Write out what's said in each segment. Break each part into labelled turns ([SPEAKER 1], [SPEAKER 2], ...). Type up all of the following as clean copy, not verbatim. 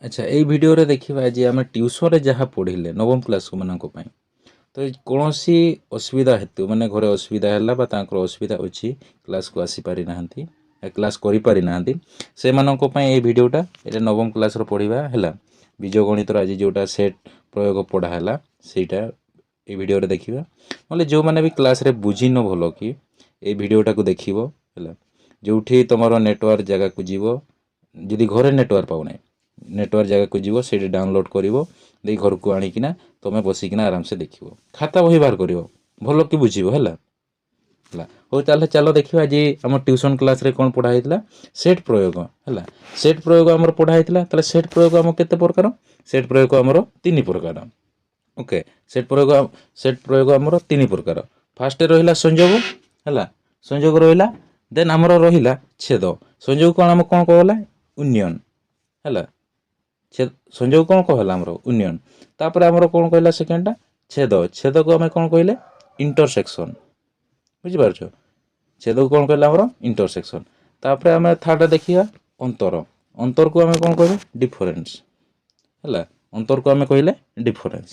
[SPEAKER 1] अच्छा एई भिडियो रे देखिबा जे आमे ट्यूशन रे जहाँ पढ़िले नवम क्लास मानक पई तो कौनसी असुविधा हेतु माने घरे असुविधा हैला बा तांकर असुविधा अछि क्लास को आसी पारि नाहंती क्लास करि पारि नाहंती से मानक पई एई भिडियोटा एटा नवम क्लास रो पढ़िबा हैला बीजगणित रो आज जोटा सेट प्रयोग पढ़ा हैला सेटा ए भिडियो रे देखिबा मतलब जो माने भी क्लास रे बुझी न भलो कि ए भिडियोटा को देखिबो हैला जोठी तमरो नेटवर्क जगह को जीवो जदि घरे नेटवर्क पाउ नै नेटवर्क जगह को जीवो सेठी डाउनलोड करिवो देई घर को आनिकिना तमे बसिकिना आराम से देखिवो खाता बही बाहर करिवो भलो कि बुझिवो हैला ହେଲା ହଉ ତାହେଲେ ଚାଲ ଦେଖିବା ଆଜି ଆମ ଟ୍ୟୁସନ୍ କ୍ଲାସ୍ରେ କ'ଣ ପଢ଼ା ହେଇଥିଲା ସେଟ୍ ପ୍ରୟୋଗ ହେଲା ସେଟ୍ ପ୍ରୟୋଗ ଆମର ପଢ଼ା ହେଇଥିଲା ତାହେଲେ ସେଟ୍ ପ୍ରୟୋଗ ଆମ କେତେ ପ୍ରକାର ସେଟ୍ ପ୍ରୟୋଗ ଆମର ତିନି ପ୍ରକାର ଓକେ ସେଟ୍ ପ୍ରୟୋଗ ଆମର ତିନି ପ୍ରକାର ଫାର୍ଷ୍ଟ ରହିଲା ସଂଯୋଗ ହେଲା ସଂଯୋଗ ରହିଲା ଦେନ୍ ଆମର ରହିଲା ଛେଦ ସଂଯୋଗ କ'ଣ ଆମ କ'ଣ କହିଲା ୟୁନିୟନ୍ ହେଲା ସଂଯୋଗ କ'ଣ କହିଲା ଆମର ୟୁନିୟନ୍ ତାପରେ ଆମର କ'ଣ କହିଲା ସେକେଣ୍ଡଟା ଛେଦ ଛେଦକୁ ଆମେ କ'ଣ କହିଲେ ଇଣ୍ଟରସେକ୍ସନ୍ ବୁଝିପାରୁଛ ଛେଦକୁ କ'ଣ କହିଲେ ଆମର ଇଣ୍ଟରସେକ୍ସନ୍ ତାପରେ ଆମେ ଥାର୍ଡ ଦେଖିବା ଅନ୍ତର ଅନ୍ତରକୁ ଆମେ କ'ଣ କହିବା ଡିଫରେନ୍ସ ହେଲା ଅନ୍ତରକୁ ଆମେ କହିଲେ ଡିଫରେନ୍ସ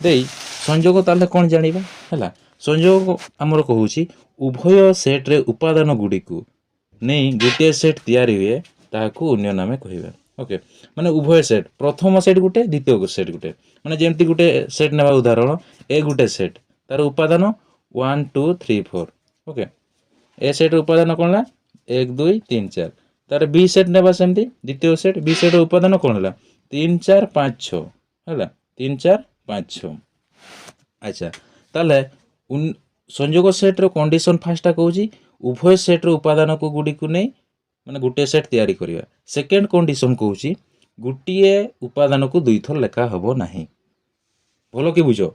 [SPEAKER 1] ଦେଇ ସଂଯୋଗ ତାହେଲେ କ'ଣ ଜାଣିବା ହେଲା ସଂଯୋଗ ଆମର କହୁଛି ଉଭୟ ସେଟ୍ରେ ଉପାଦାନ ଗୁଡ଼ିକୁ ନେଇ ଗୋଟିଏ ସେଟ୍ ତିଆରି ହୁଏ ତାହାକୁ ୟୁନିୟନ୍ ଆମେ କହିବା ओके माने उभय सेट प्रथम सेट गुटे द्वितीय सेट गुटे माने जेमती गुटे सेट नेबा उदाहरण ए गुटे सेट तार उपादान 1 2 3 4 ओके ए सेट उपादान कोनला 1 2 3 4 तार बी सेट नेबा सेमती द्वितीय सेट बी सेट उपादान कोनला 3 4 5 6 हैला 3 4 5 6 अच्छा ताले संयोग सेट रो कंडीशन फास्टा कहूची उभय सेट रो उपादान को गुडी को नै माने गोटे सेट तैयारी करिया सेकेंड कंडीशन कहूची गोटे उपादान को दुई थर लेखा हबो नाही भलो कि बुझो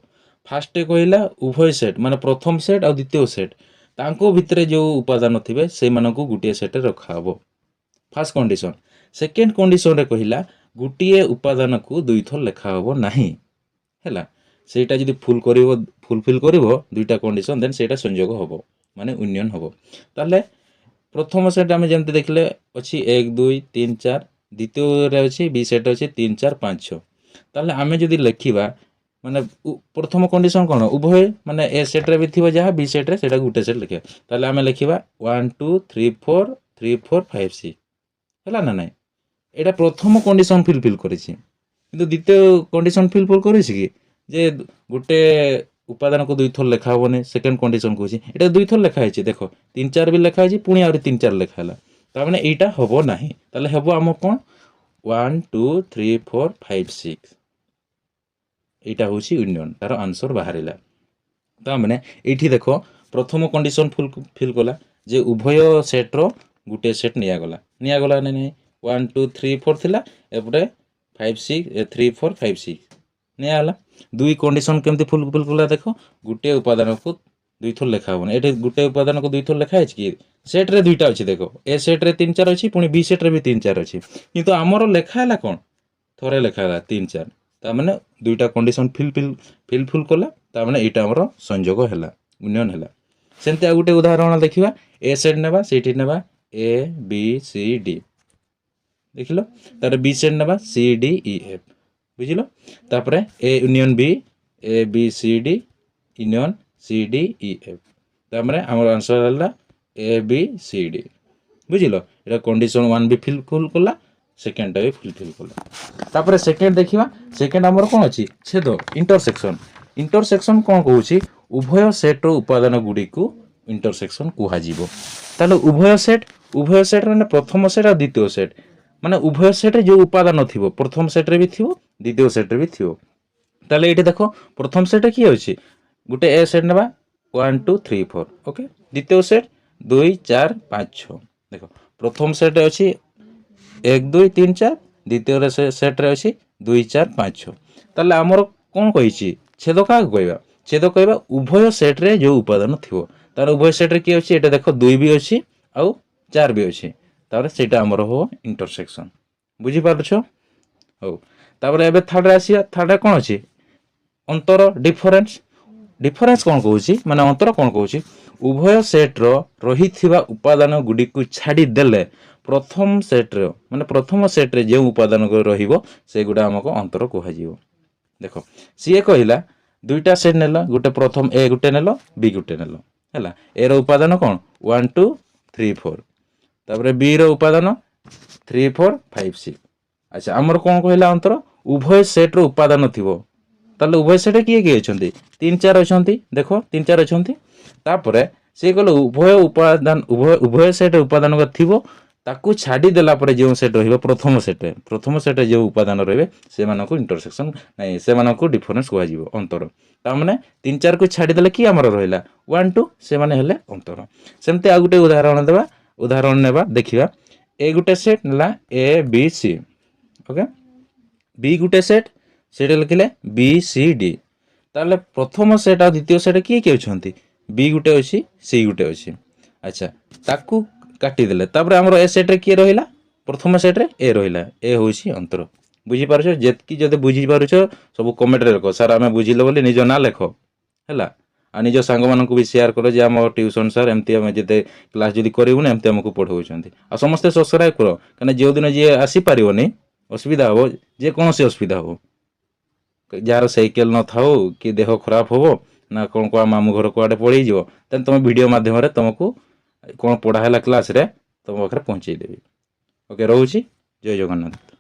[SPEAKER 1] फास्ट कहला उभय सेट माने प्रथम सेट और द्वितीय सेट तांको भितरे जो उपादान थिबे से मानन को गोटे सेट रे रखा हबो फर्स्ट कंडीशन सेकेंड कंडीशन रे कहला गोटे उपादान को दुई थर लेखा हबो नाही हैला सेटा जदी फुलफिल करिवो दुईटा कंडीशन देन सेटा संयोग हबो माने यूनियन हबो ताले प्रथम सेट आम जमी देखले अच्छी 1 2 3 4 द्वितीय अच्छी बी सेट अच्छी 3 4 5 6 ताले आमे जदि लिखिबा माने प्रथम कंडीशन कौन उभय माने ए सेट रे भी थिबो जहा बी सेट रे सेटा गुटे सेट लिखिबा ताले आमे लिखिबा 1 2 3 4 3 4 5 6 हैला ना नाही एटा प्रथम कंडीशन फुलफिल करिछि किंतु द्वितीय कंडीशन फुलफिल करिछि कि जे गुटे उपादान को दुई थर लेखा होने सेकेंड कंडीशन कहूँ ये दुई थर लेखा है देख 3 4 भी लेखा है पुणी आ 3 4 लेखा है तार एटा हम ना ताले हम आम कौन 1 2 3 4 5 6 एटा हूँ यूनियन तार आंसर बाहर ताने ये देख प्रथम कंडीशन फुलफिल कला जे उभय सेट्र गोटे सेट निगला नहीं 1 2 3 4 थिला एपटे 5 6 3 4 5 6 निगला दुई कंडीशन केमती फुलफिल कला देख गोटे उपादान को दुई थर लेखा होने ये गोटे उपादान को दुई थर लेखा है कि सेट रे दुईटा अच्छी देख ए सेट रे 3 4 अच्छी पुणी बी सेट रे भी 3 4 अच्छी किंतु आमर लेखा है कौन थोड़े लेखा है 3 4 ताने दुईटा कंडीशन फुलफिल कला ताने यहाँ आमर संयोग है यूनियन है सेमती आ गोटे उदाहरण देखा ए सेट नेबा सीटी नेबा ए बी सी डी देख लो तार बी सेट नेबा सी डी ई एफ बुझल तापर A union B A B C D union C D E F तापर आम आंसर है ए बी सी डी बुझल ये कंडीशन 1 भी फुलफिल कला सेकेंड भी फुलफिल कला तापर सेकेंड देखा सेकेंड आमर कौन अच्छी छेद इंटरसेक्शन कौन कहूँ उभय सेट उपादान गुड़ी को इंटरसेक्शन कहल उभय सेट मैंने प्रथम सेट और द्वितीय सेट माने उभय सेट जो उपादान थी प्रथम सेट रे भी थी द्वितीय सेट रे भी थी ताले ये देख प्रथम सेट किए अच्छी गोटे ए सेट नेबा 1 2 3 4 ओके द्वितीय सेट 2 4 5 6 देख प्रथम सेट अच्छी 1 2 3 4 द्वितीय सेट रे अच्छी 2 4 5 6 ताले आमर कौन कही छेद क्या कहवा छेद कहवा उभय सेट रे जो उपादान थी तार उभय सेट रे किए अच्छी ये देख 2 भी अच्छी आउ 4 भी अच्छी तापर सेटा आमर हो इंटरसेक्शन बुझी पारछ हो तापर एबे थर्ड आसिया थर्ड कौन अच्छी अंतर डिफरेंस कौन कहूँ माने अंतर कौन कहूँ उभय सेट रही उपादान गुड़ी को छाड़ी देले प्रथम सेट्रे माने प्रथम सेट्रे जो उपादान सेगुड़ा आमको अंतर कहुव देख सी कहला दुईटा सेट नेल गोटे प्रथम ए गोटे नेल बी गोटे नेल है ए उपादान कौन 1 2 3 4 तापर बी उपादान 3 4 5 6 अच्छा आमर कौन कहला अंतर उभय सेट रो उपादान थिबो ताले उभय सेट किए किए अछंती 3 4 अछंती देखो 3 4 अछंती तापर से कहले उभय सेट उपादान थिबो ताकू छाड़ी देला परे जो सेट रहिबो प्रथम सेट जो उपादान रहिबे से मानको इंटरसेक्शन नहीं से मानको डिफरेंस कुआ जीवो अंतर ता माने 3 4 को छाड़ी देले की हमर रहिला 1 2 से माने हेले अंतर सेमते आ गुटे उदाहरण नेबा देखिबा ए गुटे सेट नला A B C okay B गुटे सेट सेट लिखिले बी सी डी ताले प्रथम सेट आ द्वितीय सेट किए किए अछंती बी गुटे अछि सी गुटे अछि अच्छा ताकू काटी देले तापर हमर ए सेट रे किए रहिला प्रथम सेट रे ए रहिला ए होछि अंतर बुझी पारछो जेतकी जदे बुझी पारछो सब कमेंट रे लिखो सर हमें बुझिलो बोली निजो ना लिखो हैला आ निज सांग मानकु भी शेयर करो जे हम ट्यूशन सर एमती हम जते क्लास जदी करिवु ना एमती हमकु पढौछंती आ समस्त सब्सक्राइब करो कने जे दिन जे आसी पारिवनी असुविधा हो जे कौन से असुविधा हो जार साइकेल न थाओ कि देह खराब हो ना कौन को मामू घर कुआडे पड़े जीवो तेन तुम वीडियो माध्यम रे तुमको कौन पढ़ा है क्लास रे तुम पाखे पहुँचे देवी ओके रोची जय जगन्नाथ।